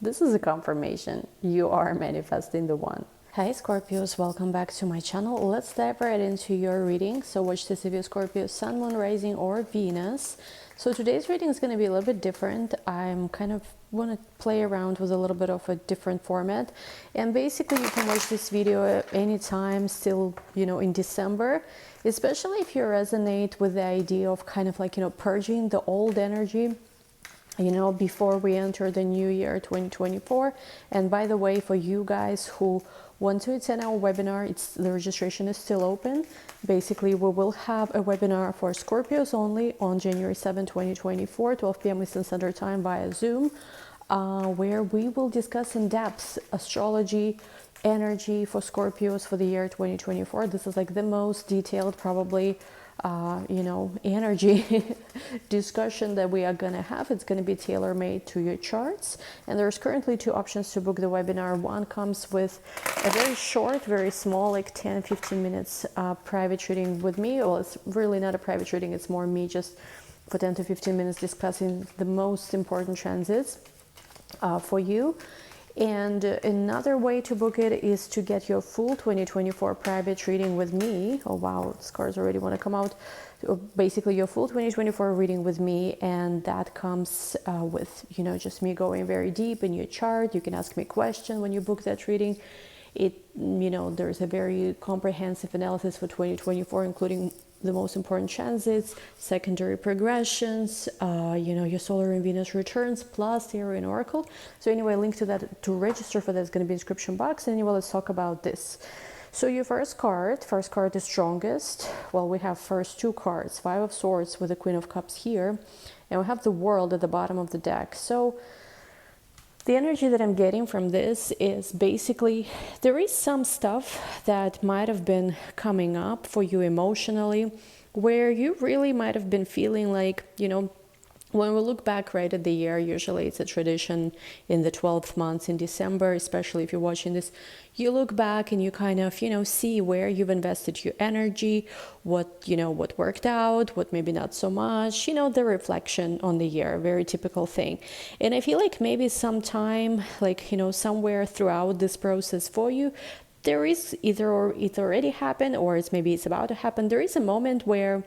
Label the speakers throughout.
Speaker 1: This is a confirmation. You are manifesting the one. Hi Scorpios, welcome back to my channel. Let's dive right into your reading. So watch this if you're Scorpio, Sun, Moon, Rising, or Venus. So today's reading is going to be a little bit different. I'm kind of want to play around with a little bit of a different format. And basically you can watch this video anytime, still, in December, especially if you resonate with the idea of kind of like, purging the old energy, before we enter the new year 2024. And by the way, for you guys who want to attend our webinar, the registration is still open. Basically, we will have a webinar for Scorpios only on January 7, 2024, 12 p.m. Eastern Standard Time via Zoom, where we will discuss in depth astrology, energy for Scorpios for the year 2024. This is like the most detailed, probably, energy discussion that we are going to have. It's going to be tailor-made to your charts. And there's currently 2 options to book the webinar. One comes with a very short, very small, like 10-15 minutes private reading with me. Well, it's really not a private reading. It's more me just for 10 to 15 minutes discussing the most important transits for you. And another way to book it is to get your full 2024 private reading with me. Oh wow, the cards already want to come out. Basically your full 2024 reading with me, and that comes with just me going very deep in your chart. You can ask me a question when you book that reading. There's a very comprehensive analysis for 2024, including the most important transits, secondary progressions, your solar and Venus returns, plus theory and oracle. So anyway, link to that to register for that is going to be in the description box. Anyway, let's talk about this. So your first card is strongest. Well, we have first 2 cards, 5 of Swords with the Queen of Cups here, and we have the World at the bottom of the deck. So the energy that I'm getting from this is basically there is some stuff that might have been coming up for you emotionally, where you really might have been feeling like, when we look back right at the year, usually it's a tradition in the 12th month in December, especially if you're watching this, you look back and you kind of, see where you've invested your energy, what worked out, what maybe not so much, the reflection on the year, very typical thing. And I feel like maybe sometime, somewhere throughout this process for you, there is either it already happened or it's about to happen. There is a moment where,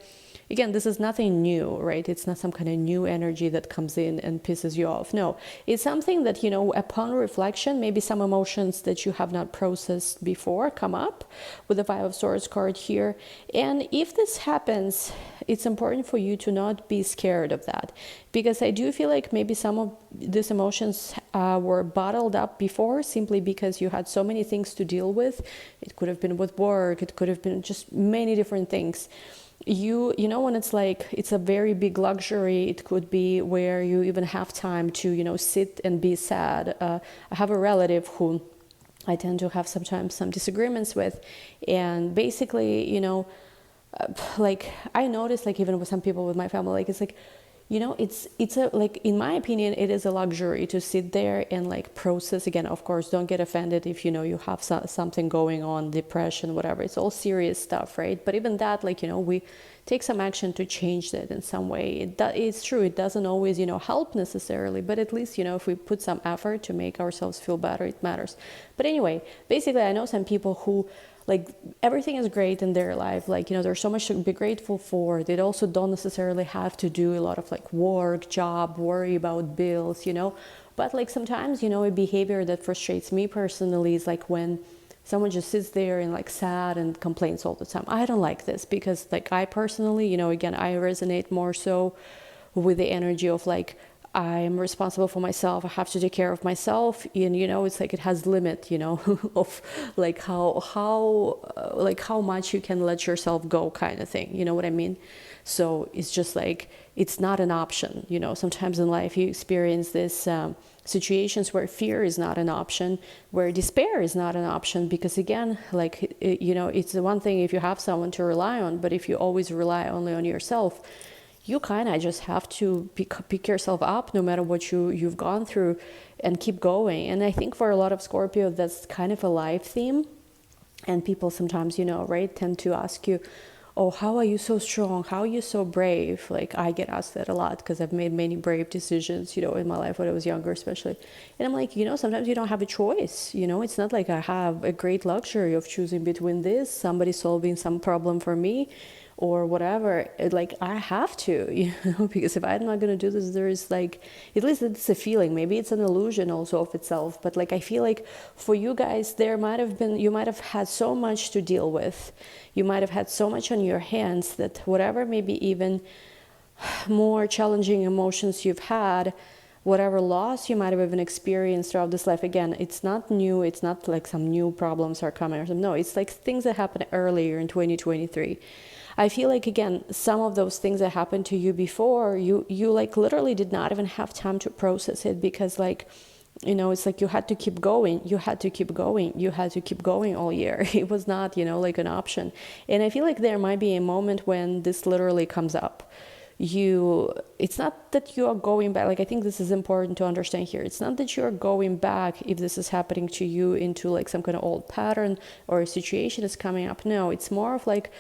Speaker 1: again, this is nothing new, right? It's not some kind of new energy that comes in and pisses you off. No, it's something that, upon reflection, maybe some emotions that you have not processed before come up with the 5 of Swords card here. And if this happens, it's important for you to not be scared of that, because I do feel like maybe some of these emotions were bottled up before simply because you had so many things to deal with. It could have been with work. It could have been just many different things. When it's like it's a very big luxury, it could be where you even have time to sit and be sad. I have a relative who I tend to have sometimes some disagreements with, and basically like I noticed, like even with some people with my family, like it's like it's a, like, in my opinion, it is a luxury to sit there and like process. Again, of course, don't get offended if you have something going on, depression, whatever. It's all serious stuff, right? But even that, like, we take some action to change that in some way. It's true, it doesn't always help necessarily, but at least if we put some effort to make ourselves feel better, it matters. But anyway, basically I know some people who, like, everything is great in their life, like, there's so much to be grateful for. They also don't necessarily have to do a lot of like work, job, worry about bills, but like sometimes, a behavior that frustrates me personally is like when someone just sits there and like sad and complains all the time. I don't like this, because like I personally, again, I resonate more so with the energy of like, I'm responsible for myself. I have to take care of myself, and it's like it has limit, of like how much you can let yourself go, kind of thing. You know what I mean? So it's just like it's not an option. Sometimes in life you experience this situations where fear is not an option, where despair is not an option, because again, like it's the one thing if you have someone to rely on, but if you always rely only on yourself, you kind of just have to pick yourself up no matter what you've gone through and keep going. And I think for a lot of Scorpio, that's kind of a life theme. And people sometimes, right, tend to ask you, oh, how are you so strong? How are you so brave? Like, I get asked that a lot because I've made many brave decisions, you know, in my life when I was younger, especially. And I'm like, you know, sometimes you don't have a choice. You know, it's not like I have a great luxury of choosing between this, somebody solving some problem for me, or whatever. Like, I have to, you know, because if I'm not going to do this, there is like, at least it's a feeling. Maybe it's an illusion also of itself. But like, I feel like for you guys, you might have had so much to deal with. You might have had so much on your hands that whatever maybe even more challenging emotions you've had, whatever loss you might have even experienced throughout this life, again, it's not new. It's not like some new problems are coming or something. No, it's like things that happened earlier in 2023. I feel like, again, some of those things that happened to you before, you like literally did not even have time to process it, because like, you know, it's like you had to keep going. You had to keep going. You had to keep going all year. It was not, you know, like an option. And I feel like there might be a moment when this literally comes up. It's not that you are going back. Like, I think this is important to understand here. It's not that you're going back, if this is happening to you, into like some kind of old pattern or a situation is coming up. No, it's more of like,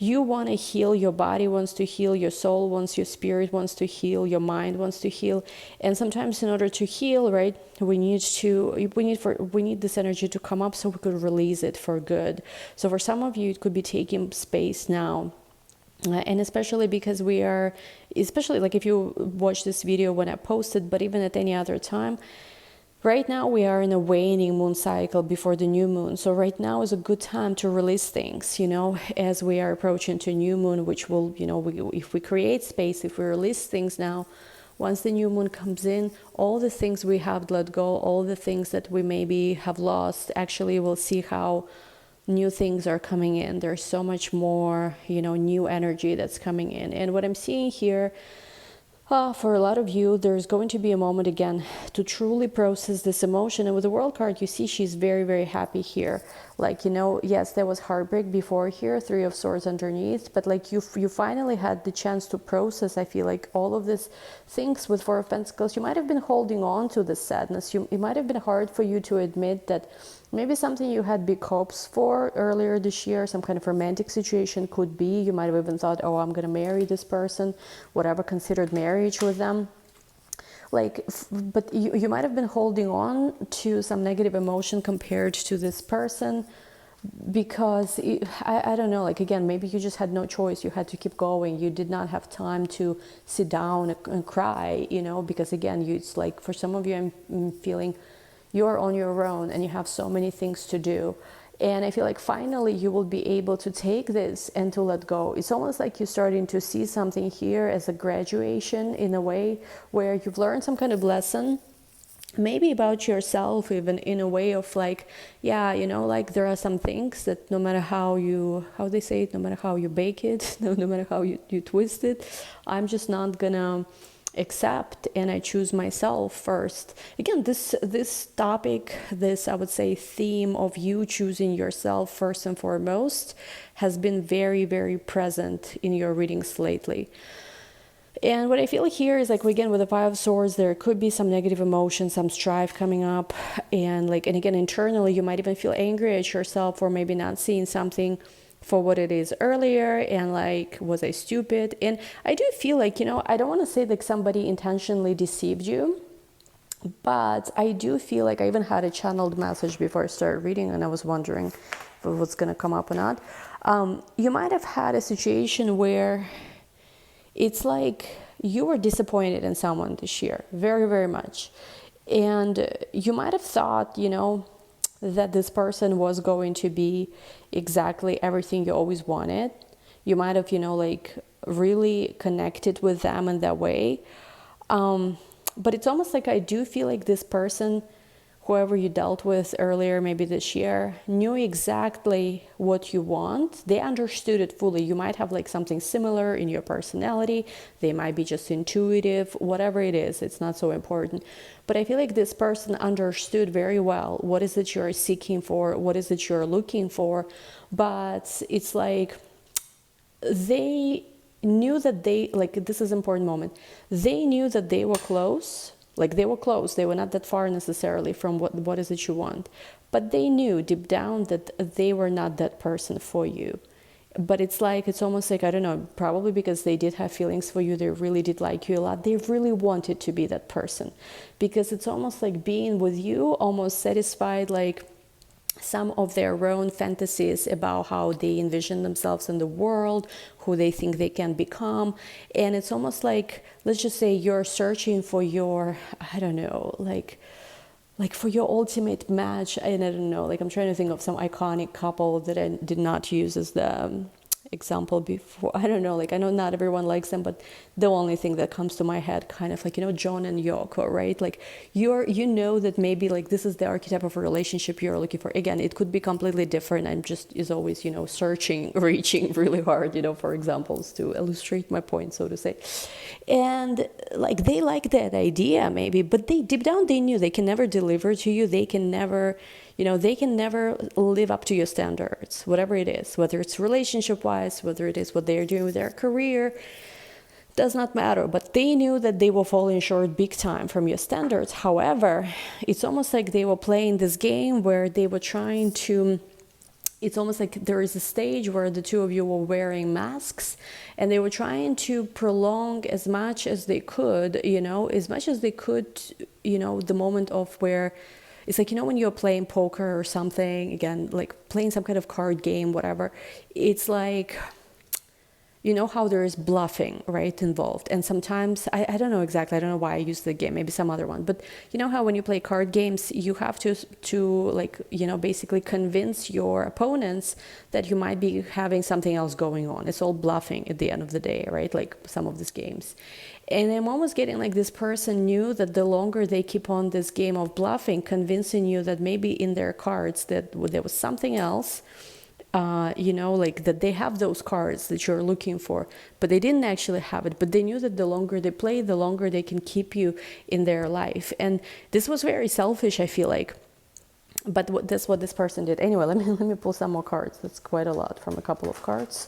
Speaker 1: you want to heal, your body wants to heal, your soul wants, your spirit wants to heal, your mind wants to heal. And sometimes in order to heal, right, we need this energy to come up so we could release it for good. So for some of you, it could be taking space now. And especially because especially like if you watch this video when I posted, but even at any other time, right now we are in a waning moon cycle before the new moon. So right now is a good time to release things, you know, as we are approaching to new moon, which will, you know, if we create space, if we release things now, once the new moon comes in, all the things we have let go, all the things that we maybe have lost, actually we'll see how new things are coming in. There's so much more, you know, new energy that's coming in. And what I'm seeing here, for a lot of you, there's going to be a moment again to truly process this emotion. And with the World card, you see she's very, very happy here. Like, you know, yes, there was heartbreak before here, Three of Swords underneath, but like you finally had the chance to process, I feel like, all of these things with Four of Pentacles. You might have been holding on to the sadness. It might have been hard for you to admit that maybe something you had big hopes for earlier this year, some kind of romantic situation could be. You might have even thought, oh, I'm going to marry this person, whatever, considered marriage with them. Like, but you might have been holding on to some negative emotion compared to this person, because I don't know, like, again, maybe you just had no choice. You had to keep going. You did not have time to sit down and cry, you know, because again, it's like, for some of you, I'm feeling you're on your own and you have so many things to do. And I feel like finally you will be able to take this and to let go. It's almost like you're starting to see something here as a graduation, in a way where you've learned some kind of lesson, maybe about yourself, even in a way of like, yeah, you know, like there are some things that no matter how they say it, no matter how you bake it, no matter how you twist it, I'm just not gonna accept, and I choose myself first. Again, this topic, this, I would say, theme of you choosing yourself first and foremost has been very, very present in your readings lately. And what I feel here is like, again, with the Five of Swords, there could be some negative emotion, some strife coming up, and again, internally you might even feel angry at yourself for maybe not seeing something for what it is earlier, and like, was I stupid? And I do feel like, you know, I don't want to say like somebody intentionally deceived you, but I do feel like I even had a channeled message before I started reading, and I was wondering if it was going to come up or not. You might have had a situation where it's like you were disappointed in someone this year, very, very much. And you might have thought, you know, that this person was going to be exactly everything you always wanted. You might have, you know, like really connected with them in that way. But it's almost like I do feel like this person, whoever you dealt with earlier, maybe this year, knew exactly what you want. They understood it fully. You might have like something similar in your personality. They might be just intuitive, whatever it is, it's not so important. But I feel like this person understood very well what is it you're seeking for, what is it you're looking for. But it's like they knew that this is an important moment. They knew that they were close. Like they were close, they were not that far necessarily from what is it you want. But they knew deep down that they were not that person for you. But it's like, it's almost like, I don't know, probably because they did have feelings for you, they really did like you a lot, they really wanted to be that person, because it's almost like being with you almost satisfied like some of their own fantasies about how they envision themselves in the world, who they think they can become. And it's almost like, let's just say you're searching for your, I don't know, like for your ultimate match. And I don't know, like I'm trying to think of some iconic couple that I did not use as the example before. I don't know, like I know not everyone likes them, but the only thing that comes to my head, kind of like, you know, John and Yoko, right? Like you know that maybe like this is the archetype of a relationship you're looking for. Again, it could be completely different. I'm just is always, you know, searching, reaching really hard, you know, for examples to illustrate my point, so to say. And like they like that idea maybe, but they deep down they knew they can never deliver to you. They can never, you know, they can never live up to your standards, whatever it is, whether it's relationship-wise, whether it is what they're doing with their career, does not matter. But they knew that they were falling short big time from your standards. However, it's almost like they were playing this game where they were trying to, it's almost like there is a stage where the two of you were wearing masks and they were trying to prolong as much as they could, you know, as much as they could, you know, the moment of where, it's like, you know, when you're playing poker or something, again, like playing some kind of card game, whatever, it's like, you know how there is bluffing, right, involved. And sometimes, I don't know exactly, I don't know why I use the game, maybe some other one. But you know how when you play card games, you have to like, you know, basically convince your opponents that you might be having something else going on. It's all bluffing at the end of the day, right, like some of these games. And I'm almost getting like this person knew that the longer they keep on this game of bluffing, convincing you that maybe in their cards that there was something else, you know, like that they have those cards that you're looking for, but they didn't actually have it. But they knew that the longer they play, the longer they can keep you in their life. And this was very selfish, I feel like. But that's what this person did. Anyway, let me pull some more cards. That's quite a lot from a couple of cards.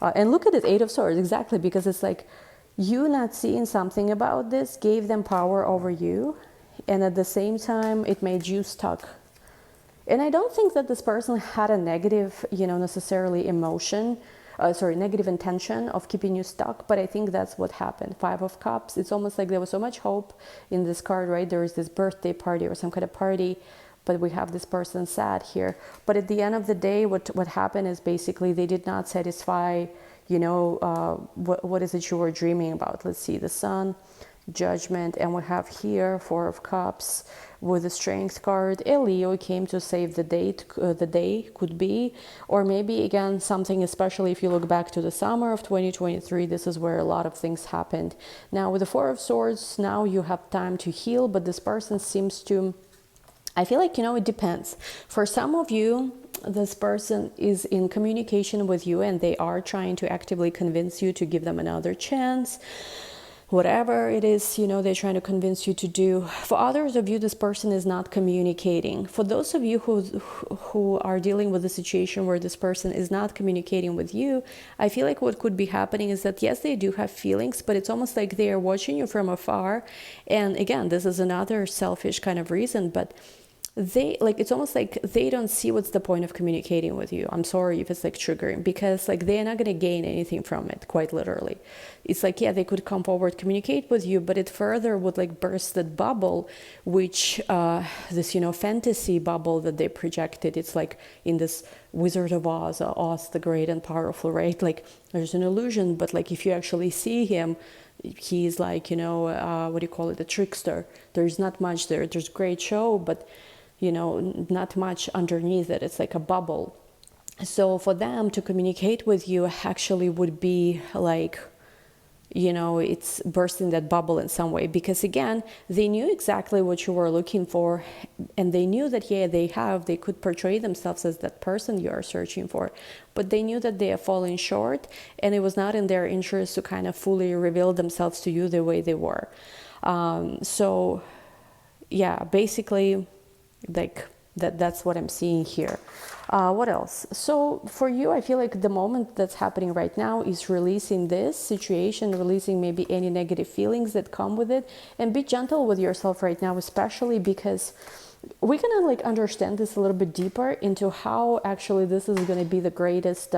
Speaker 1: And look at it, Eight of Swords, exactly, because it's like, you not seeing something about this gave them power over you, and at the same time it made you stuck. And I don't think that this person had a negative, you know, necessarily negative intention of keeping you stuck, but I think that's what happened. Five of Cups, it's almost like there was so much hope in this card, right? There is this birthday party or some kind of party, but we have this person sad here. But at the end of the day, what happened is basically they did not satisfy, you know, what is it you were dreaming about? Let's see, the Sun, Judgment, and we have here Four of Cups with the Strength card. A Leo came to save the day could be, or maybe again something, especially if you look back to the summer of 2023, this is where a lot of things happened. Now with the Four of Swords, now you have time to heal, but this person seems to, I feel like, you know, it depends. For some of you, this person is in communication with you and they are trying to actively convince you to give them another chance, whatever it is, you know, they're trying to convince you to do. For others of you, this person is not communicating. For those of you who are dealing with a situation where this person is not communicating with you, I feel like what could be happening is that, yes, they do have feelings, but it's almost like they are watching you from afar. And again, this is another selfish kind of reason, but they like, it's almost like they don't see what's the point of communicating with you. I'm sorry if it's like triggering, because like they're not going to gain anything from it, quite literally. It's like, yeah, they could come forward, communicate with you, but it further would like burst that bubble, which this, you know, fantasy bubble that they projected. It's like in this Wizard of Oz, Oz the Great and Powerful, right? Like there's an illusion, but like if you actually see him, he's like, you know, what do you call it, a trickster. There's not much there. There's great show, but you know, not much underneath it. It's like a bubble. So for them to communicate with you actually would be like, you know, it's bursting that bubble in some way, because again, they knew exactly what you were looking for, and they knew that, yeah, they could portray themselves as that person you are searching for, but they knew that they are falling short, and it was not in their interest to kind of fully reveal themselves to you the way they were. So yeah, basically, like that's what I'm seeing here. What else? So for you, I feel like the moment that's happening right now is releasing this situation, releasing maybe any negative feelings that come with it, and be gentle with yourself right now, especially because we're gonna understand this a little bit deeper into how actually this is gonna be the greatest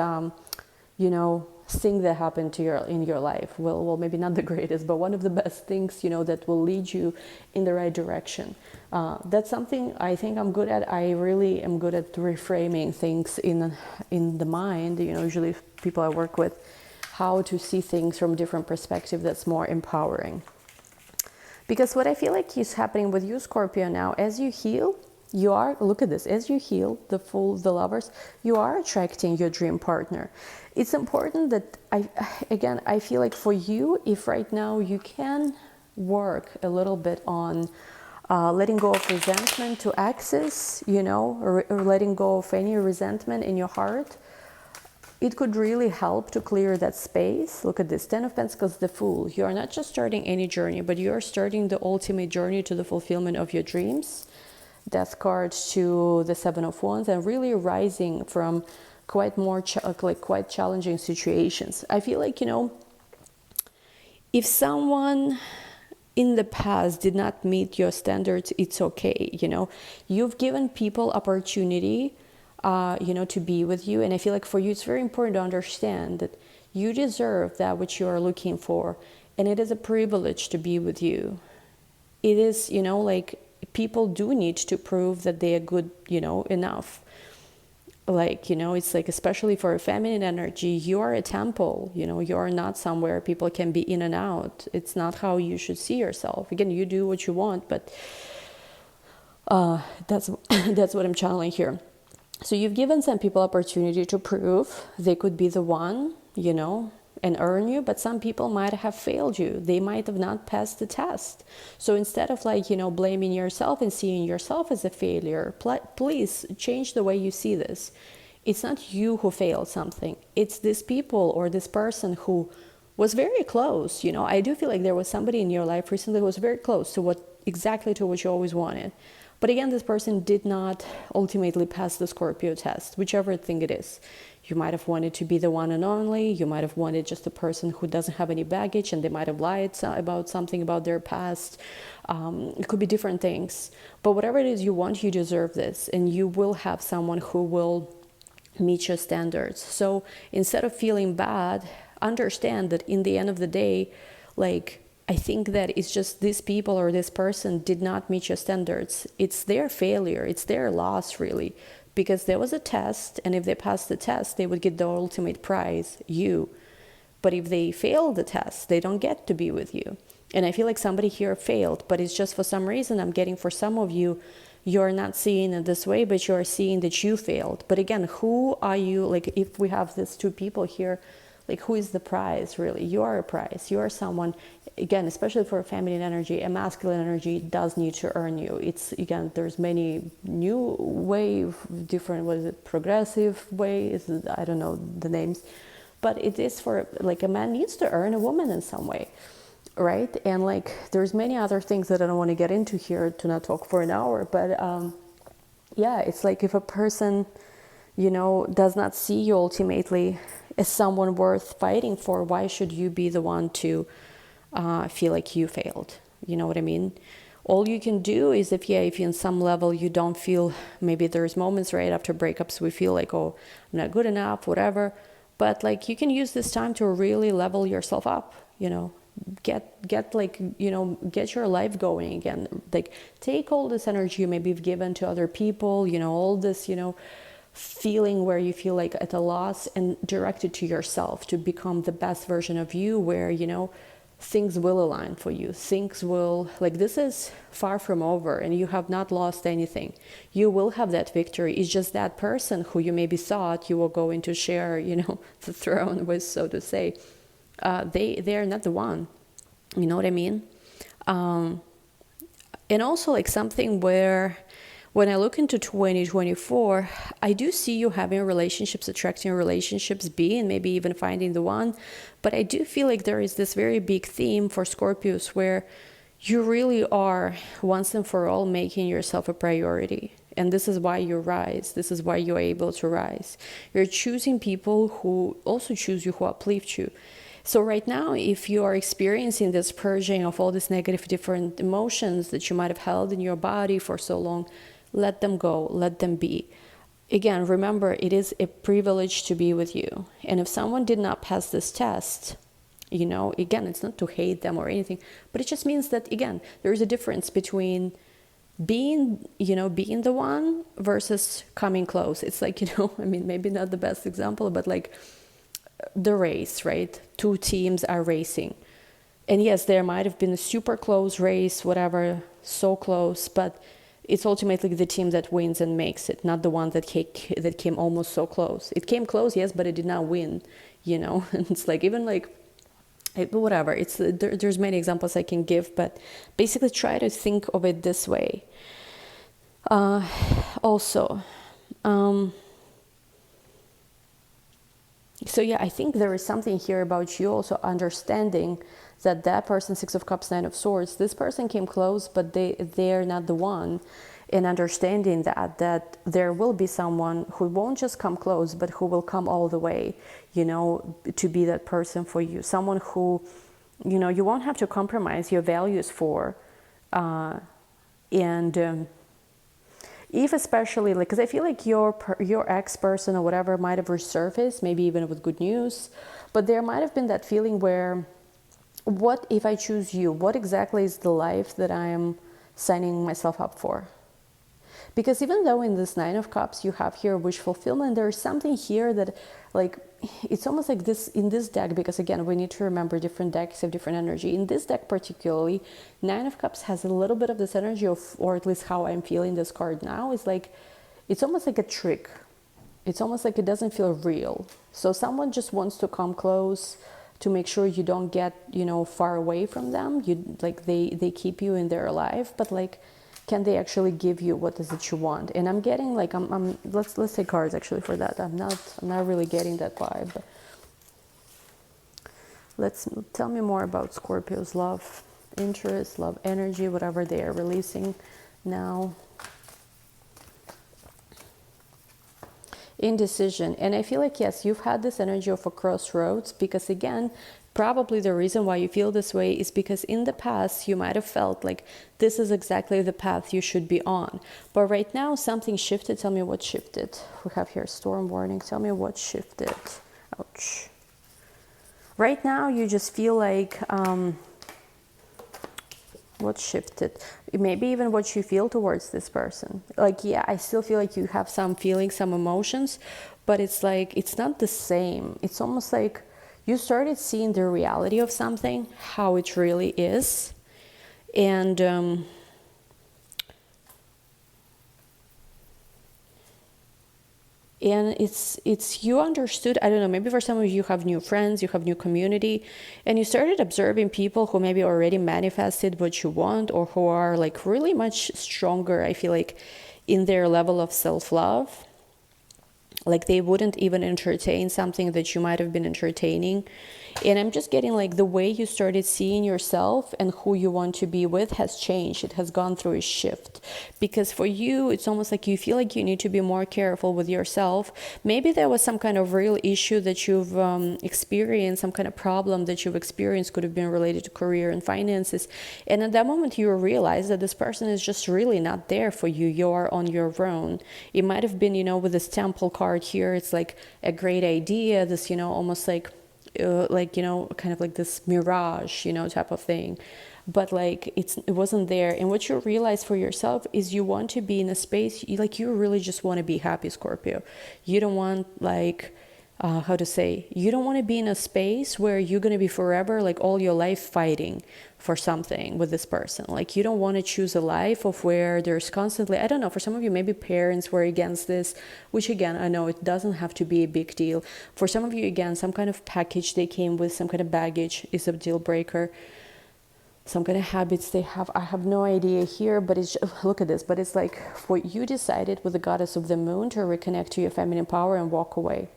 Speaker 1: thing that happened to in your life. Well, maybe not the greatest, but one of the best things, that will lead you in the right direction. That's something I think I'm good at. I really am good at reframing things in the mind. Usually people I work with, how to see things from different perspective that's more empowering. Because what I feel like is happening with you, Scorpio, now, as you heal, you are, look at this, as you heal, the lovers, you are attracting your dream partner. It's important that, I feel like for you, if right now you can work a little bit on letting go of resentment to access, or letting go of any resentment in your heart, it could really help to clear that space. Look at this, 10 of Pentacles, the Fool. You are not just starting any journey, but you are starting the ultimate journey to the fulfillment of your dreams. Death card to the 7 of Wands, and really rising from quite challenging situations. I feel like, if someone in the past did not meet your standards, it's okay. You've given people opportunity to be with you. And I feel like for you, it's very important to understand that you deserve that which you are looking for. And it is a privilege to be with you. It is, people do need to prove that they are good, enough. It's like, especially for a feminine energy, you are a temple, you are not somewhere people can be in and out. It's not how you should see yourself. Again, you do what you want, but that's what I'm channeling here. So you've given some people opportunity to prove they could be the one, and earn you, but some people might have failed you. They might have not passed the test. So instead of blaming yourself and seeing yourself as a failure, please change the way you see this. It's not you who failed something. It's this people or this person who was very close. I do feel like there was somebody in your life recently who was very close to what you always wanted. But again, this person did not ultimately pass the Scorpio test, whichever thing it is. You might have wanted to be the one and only. You might have wanted just a person who doesn't have any baggage, and they might have lied about something about their past. It could be different things. But whatever it is you want, you deserve this. And you will have someone who will meet your standards. So instead of feeling bad, understand that in the end of the day, I think that it's just these people or this person did not meet your standards. It's their failure. It's their loss, really. Because there was a test, and if they passed the test, they would get the ultimate prize, you. But if they fail the test, they don't get to be with you. And I feel like somebody here failed, but it's just for some reason I'm getting for some of you, you're not seeing it this way, but you're seeing that you failed. But again, who are you? If we have these two people here, who is the prize, really? You are a prize. You are someone, again, especially for a feminine energy, a masculine energy does need to earn you. It's, again, there's many new wave, different, progressive ways, I don't know the names, but it is for, a man needs to earn a woman in some way, right? And there's many other things that I don't want to get into here to not talk for an hour, but it's if a person, does not see you ultimately as someone worth fighting for, why should you be the one to feel like you failed? You know what I mean? All you can do is if in some level you don't feel, maybe there's moments right after breakups we feel oh, I'm not good enough, whatever. But you can use this time to really level yourself up, get your life going again. Take all this energy you maybe have given to other people, all this, feeling where you feel at a loss, and direct it to yourself to become the best version of you, where things will align for you. Things will, this is far from over, and you have not lost anything. You will have that victory. It's just that person who you maybe thought you were going to share the throne with, so to say, they're not the one. You know what I mean? And also something where, when I look into 2024, I do see you having relationships, attracting relationships, and maybe even finding the one. But I do feel there is this very big theme for Scorpios where you really are, once and for all, making yourself a priority. And this is why you rise. This is why you're able to rise. You're choosing people who also choose you, who uplift you. So right now, if you are experiencing this purging of all these negative different emotions that you might have held in your body for so long, let them go, let them be. again, remember, it is a privilege to be with you. And if someone did not pass this test, you know, again, it's not to hate them or anything, but it just means that, again, there is a difference between being, you know, being the one versus coming close. It's like, you know, I mean, maybe not the best example, but like the race, right? Two teams are racing. And yes, there might have been a super close race, whatever, so close, but it's ultimately the team that wins and makes it, not the one that came almost so close. It came close, yes, but it did not win, you know? And it's like, even like, whatever, it's there's many examples I can give, but basically try to think of it this way. Also, so yeah, I think there is something here about you also understanding that that person, Six of Cups, Nine of Swords, this person came close, but they're not the one. And understanding that there will be someone who won't just come close, but who will come all the way, you know, to be that person for you. Someone who, you know, you won't have to compromise your values for. If especially, like, because I feel like your ex-person or whatever might have resurfaced, maybe even with good news, but there might have been that feeling where, what if I choose you? What exactly is the life that I am signing myself up for? Because even though in this Nine of Cups you have here wish fulfillment, there is something here that, like, it's almost like this in this deck, because again, we need to remember different decks have different energy. In this deck particularly, Nine of Cups has a little bit of this energy of, or at least how I'm feeling this card now, is like, it's almost like a trick. It's almost like it doesn't feel real. So someone just wants to come close to make sure you don't get, you know, far away from them. You, like, they keep you in their life, but like, can they actually give you what is it you want? And I'm getting like, let's take cards actually for that. I'm not really getting that vibe. Tell me more about Scorpio's love interest, love energy, whatever they are releasing now. Indecision. And I feel like, yes, you've had this energy of a crossroads, because again, probably the reason why you feel this way is because in the past you might have felt like this is exactly the path you should be on. But right now something shifted. Tell me what shifted. We have here storm warning. Tell me what shifted. Ouch. Right now you just feel like, what shifted? Maybe even what you feel towards this person. Like, yeah, I still feel like you have some feelings, some emotions, but it's like, it's not the same. It's almost like you started seeing the reality of something, how it really is. And it's you understood, I don't know, maybe for some of you have new friends, you have new community, and you started observing people who maybe already manifested what you want, or who are like really much stronger, I feel like, in their level of self-love. Like they wouldn't even entertain something that you might have been entertaining. And I'm just getting like the way you started seeing yourself and who you want to be with has changed. It has gone through a shift. Because for you, it's almost like you feel like you need to be more careful with yourself. Maybe there was some kind of real issue that you've experienced, some kind of problem that you've experienced, could have been related to career and finances. And at that moment, you realize that this person is just really not there for you. You're on your own. It might have been, you know, with this temple card here, it's like a great idea, this, you know, almost like, you know, kind of like this mirage, you know, type of thing. But like it wasn't there. And what you realize for yourself is you want to be in a space, you really just want to be happy, Scorpio. You don't want like, you don't want to be in a space where you're going to be forever, like all your life fighting for something with this person. Like you don't want to choose a life of where there's constantly, I don't know, for some of you, maybe parents were against this, which again, I know it doesn't have to be a big deal. For some of you, again, some kind of package they came with, some kind of baggage is a deal breaker. Some kind of habits they have, I have no idea here, but it's just, look at this, but it's like what you decided with the goddess of the moon to reconnect to your feminine power and walk away.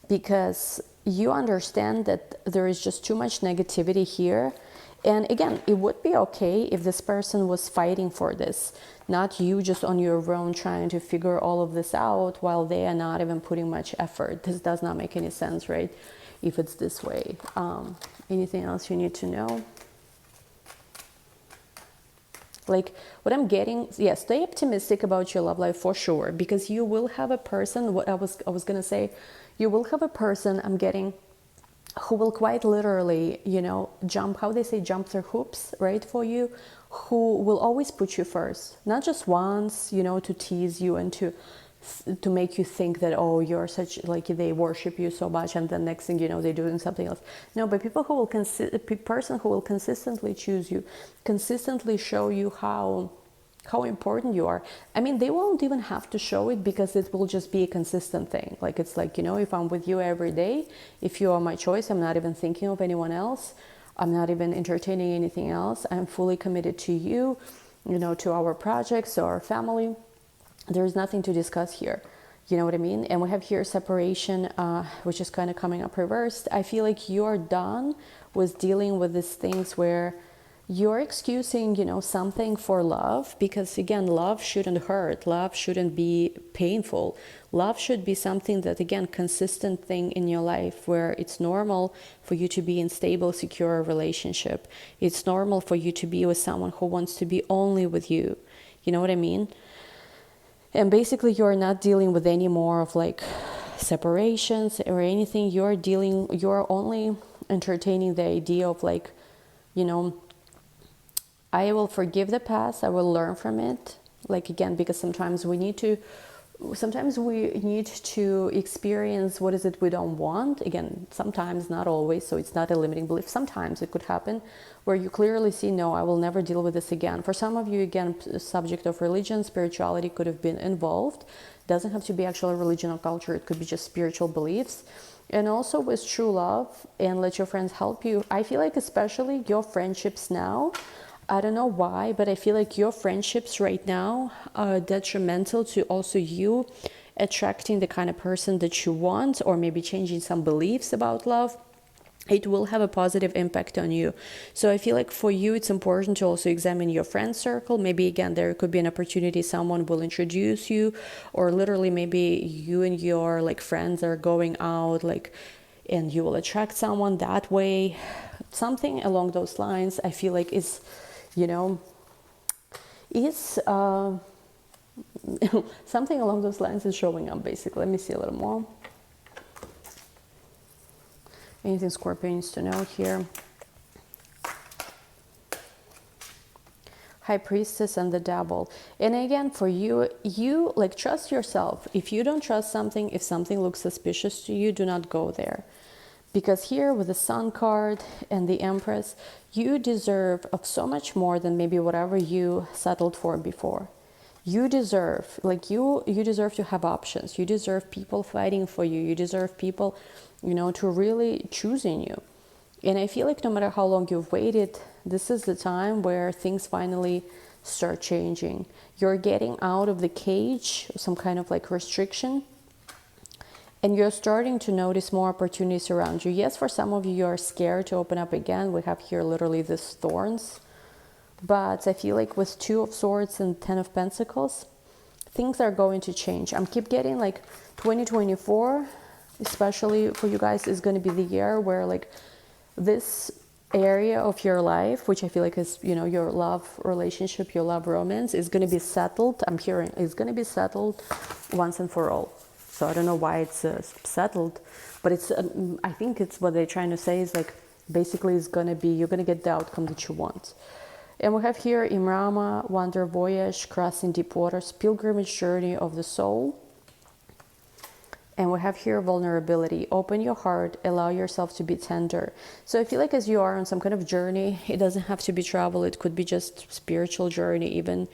Speaker 1: Because you understand that there is just too much negativity here. And again, it would be okay if this person was fighting for this, not you just on your own trying to figure all of this out while they are not even putting much effort. This does not make any sense, right? If it's this way. Anything else you need to know? Like what I'm getting, yes, stay optimistic about your love life for sure, because you will have a person, what I was gonna say, you will have a person, I'm getting, who will quite literally, you know, jump, how they say, jump through hoops, right, for you, who will always put you first, not just once, you know, to tease you and to make you think that, oh, you're such, like, they worship you so much, and then next thing you know, they're doing something else. No, but people who will person who will consistently choose you, consistently show you how important you are. I mean, they won't even have to show it, because it will just be a consistent thing. Like, it's like, you know, if I'm with you every day, if you are my choice, I'm not even thinking of anyone else, I'm not even entertaining anything else, I'm fully committed to you, you know, to our projects, to our family. There's nothing to discuss here. You know what I mean? And we have here separation, which is kind of coming up reversed. I feel like you're done with dealing with these things where you're excusing, you know, something for love, because again, love shouldn't hurt. Love shouldn't be painful. Love should be something that, again, consistent thing in your life, where it's normal for you to be in stable, secure relationship. It's normal for you to be with someone who wants to be only with you. You know what I mean? And basically, you're not dealing with any more of like separations or anything. You're only entertaining the idea of like, you know, I will forgive the past, I will learn from it. Like, again, because sometimes we need to experience what is it we don't want. Again, sometimes, not always, so it's not a limiting belief. Sometimes it could happen where you clearly see, no, I will never deal with this again. For some of you, again, subject of religion, spirituality could have been involved. Doesn't have to be actual religion or culture, it could be just spiritual beliefs. And also with true love, and let your friends help you. I feel like especially your friendships now, I don't know why, but I feel like your friendships right now are detrimental to also you attracting the kind of person that you want, or maybe changing some beliefs about love. It will have a positive impact on you. So I feel like for you, it's important to also examine your friend circle. Maybe, again, there could be an opportunity, someone will introduce you, or literally maybe you and your like friends are going out, like, and you will attract someone that way. Something along those lines, I feel like is, you know, is something along those lines is showing up, basically. Let me see a little more. Anything Scorpio needs to know here? High Priestess and the Devil. And again, for you like, trust yourself. If you don't trust something, if something looks suspicious to you, do not go there. Because here with the Sun card and the Empress, you deserve of so much more than maybe whatever you settled for before. You deserve, like, you deserve to have options. You deserve people fighting for you. You deserve people, you know, to really choosing you. And I feel like no matter how long you've waited, this is the time where things finally start changing. You're getting out of the cage, some kind of like restriction, and you're starting to notice more opportunities around you. Yes, for some of you, you're scared to open up again. We have here literally these thorns. But I feel like with Two of Swords and Ten of Pentacles, things are going to change. I'm keep getting like 2024, especially for you guys, is going to be the year where like this area of your life, which I feel like is, you know, your love relationship, your love romance, is going to be settled. I'm hearing it's going to be settled once and for all. So I don't know why it's settled, but it's I think it's what they're trying to say is like, basically it's going to be, you're going to get the outcome that you want. And we have here Imrama, Wonder Voyage, Crossing Deep Waters, Pilgrimage Journey of the Soul. And we have here vulnerability. Open your heart, allow yourself to be tender. So I feel like as you are on some kind of journey, it doesn't have to be travel, it could be just spiritual journey even.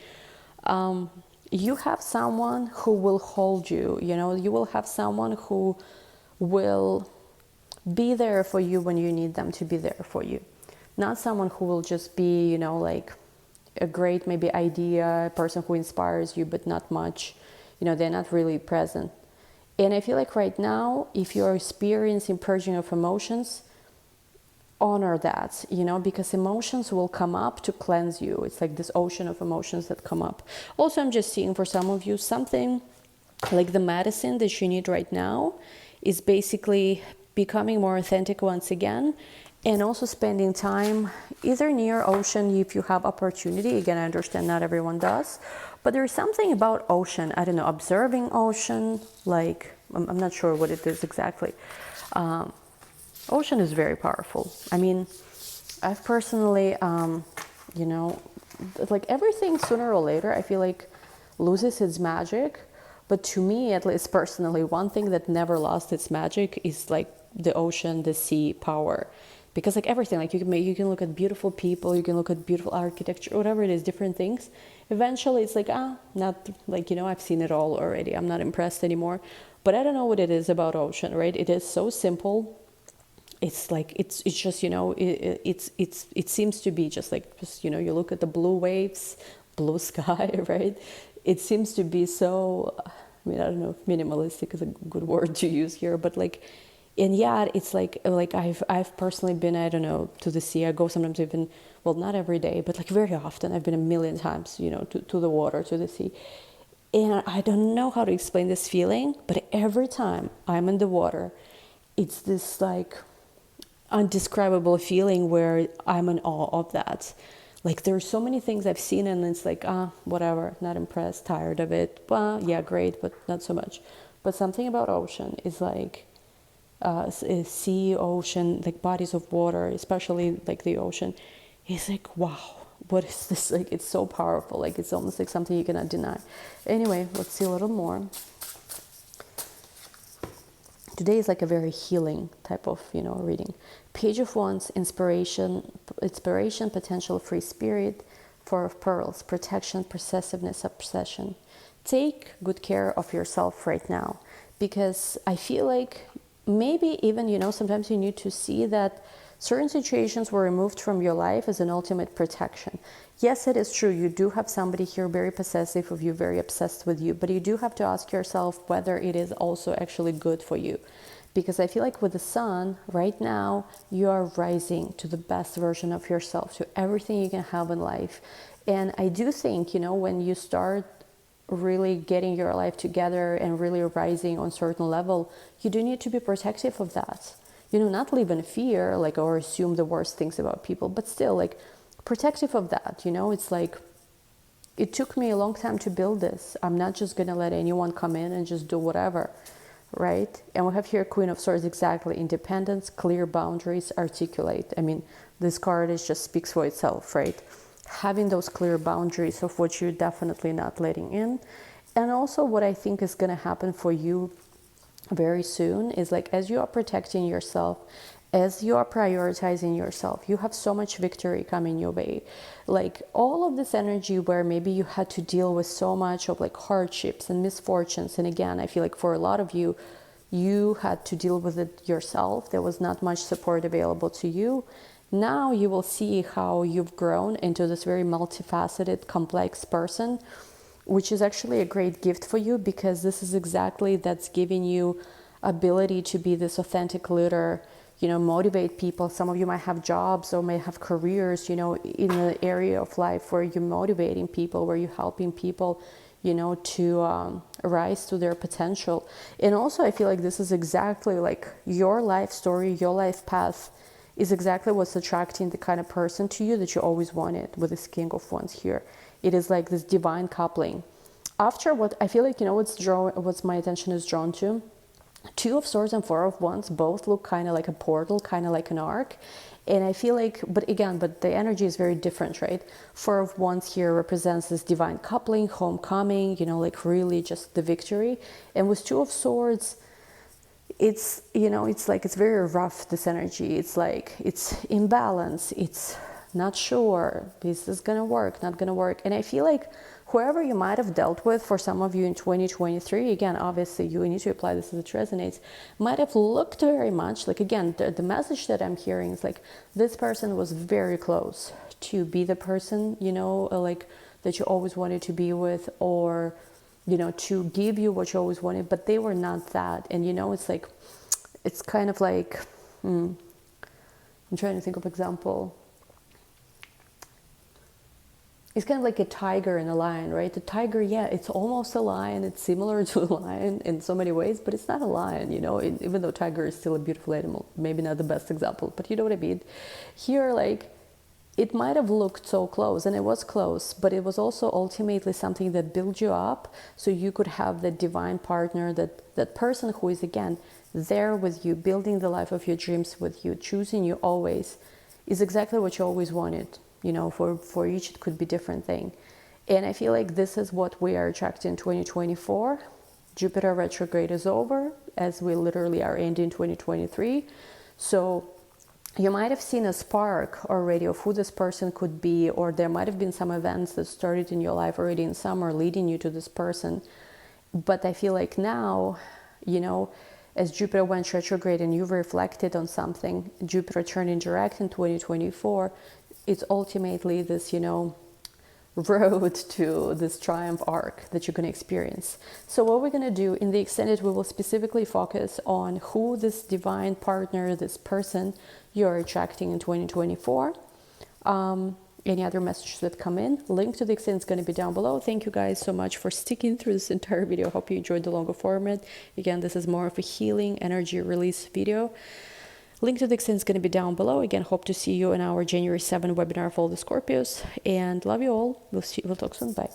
Speaker 1: You have someone who will hold you, you know, you will have someone who will be there for you when you need them to be there for you. Not someone who will just be, you know, like a great maybe idea, a person who inspires you, but not much, you know, they're not really present. And I feel like right now, if you're experiencing purging of emotions, honor that, you know, because emotions will come up to cleanse you. It's like this ocean of emotions that come up. Also, I'm just seeing for some of you, something like the medicine that you need right now is basically becoming more authentic once again, And also spending time either near ocean if you have opportunity. Again, I understand not everyone does, but there's something about ocean. I don't know, observing ocean, like, I'm not sure what it is exactly. Ocean is very powerful. I mean, I've personally, you know, like everything sooner or later, I feel like loses its magic. But to me, at least personally, one thing that never lost its magic is like the ocean, the sea power. Because like everything, like you can look at beautiful people, you can look at beautiful architecture, whatever it is, different things. Eventually it's like, not like, you know, I've seen it all already. I'm not impressed anymore. But I don't know what it is about ocean, right? It is so simple. It's like, it's just, you know, it seems to be just like, just, you know, you look at the blue waves, blue sky, right? It seems to be so, I mean, I don't know if minimalistic is a good word to use here, but like, and yeah, it's like I've personally been, I don't know, to the sea. I go sometimes even, well, not every day, but like very often. I've been a million times, you know, to the water, to the sea. And I don't know how to explain this feeling, but every time I'm in the water, it's this like undescribable feeling where I'm in awe of that. Like there's so many things I've seen and it's like, whatever, not impressed, tired of it. Well, yeah, great, but not so much. But something about ocean is like, sea, ocean, like bodies of water, especially like the ocean, is like, wow, what is this? Like, it's so powerful. Like, it's almost like something you cannot deny. Anyway, let's see a little more. Today is like a very healing type of, you know, reading. Page of Wands, inspiration, potential, free spirit, Four of Pearls, protection, possessiveness, obsession. Take good care of yourself right now, because I feel like maybe even, you know, sometimes you need to see that certain situations were removed from your life as an ultimate protection. Yes, it is true. You do have somebody here very possessive of you, very obsessed with you, but you do have to ask yourself whether it is also actually good for you. Because I feel like with the sun right now, you are rising to the best version of yourself, to everything you can have in life. And I do think, you know, when you start really getting your life together and really rising on a certain level, you do need to be protective of that. You know, not live in fear, like, or assume the worst things about people, but still, like, protective of that. You know, it's like, it took me a long time to build this. I'm not just gonna let anyone come in and just do whatever, right? And we have here Queen of Swords, exactly. Independence, clear boundaries, articulate. I mean, this card is just speaks for itself, right? Having those clear boundaries of what you're definitely not letting in. And also what I think is going to happen for you very soon is like, as you are protecting yourself, as you are prioritizing yourself, you have so much victory coming your way. Like all of this energy where maybe you had to deal with so much of like hardships and misfortunes. And again, I feel like for a lot of you, you had to deal with it yourself. There was not much support available to you. Now you will see how you've grown into this very multifaceted, complex person, which is actually a great gift for you, because this is exactly that's giving you ability to be this authentic leader, you know, motivate people. Some of you might have jobs or may have careers, you know, in the area of life where you're motivating people, where you're helping people, you know, to rise to their potential. And also I feel like this is exactly like your life story, your life path is exactly what's attracting the kind of person to you that you always wanted with this King of Wands here. It is like this divine coupling. After what I feel like, you know, what's my attention is drawn to, Two of Swords and Four of Wands both look kind of like a portal, kind of like an arc. And I feel like, but the energy is very different, right? Four of Wands here represents this divine coupling, homecoming, you know, like really just the victory. And with Two of Swords, it's, you know, it's like, it's very rough, this energy. It's like, it's imbalance. It's not sure, this is gonna work, not gonna work. And I feel like whoever you might have dealt with, for some of you in 2023, again, obviously you need to apply this as it resonates, might have looked very much like, again, the message that I'm hearing is like, this person was very close to be the person, you know, like that you always wanted to be with, or, you know, to give you what you always wanted, but they were not that. And, you know, it's like, it's kind of like, I'm trying to think of example. it's kind of like a tiger and a lion, right? The tiger, yeah, it's almost a lion. It's similar to a lion in so many ways, but it's not a lion, you know, even though tiger is still a beautiful animal. Maybe not the best example, but you know what I mean. Here, like, it might have looked so close, and it was close, but it was also ultimately something that built you up so you could have that divine partner, that person who is, again, there with you, building the life of your dreams with you, choosing you always, is exactly what you always wanted. You know, for each it could be different thing. And I feel like this is what we are attracting in 2024. Jupiter retrograde is over, as we literally are ending 2023. So you might have seen a spark already of who this person could be, or there might have been some events that started in your life already in summer leading you to this person. But I feel like now, you know, as Jupiter went retrograde and you've reflected on something, Jupiter turning direct in 2024, it's ultimately this, you know, road to this triumph arc that you're going to experience. So what we're going to do in the extended, we will specifically focus on who this divine partner, this person you're attracting in 2024. Any other messages that come in, link to the extended is going to be down below. Thank you guys so much for sticking through this entire video. Hope you enjoyed the longer format. Again, this is more of a healing energy release video. Link to the extended is going to be down below. Again, hope to see you in our January 7 webinar for all the Scorpios, and love you all. We'll talk soon. Bye.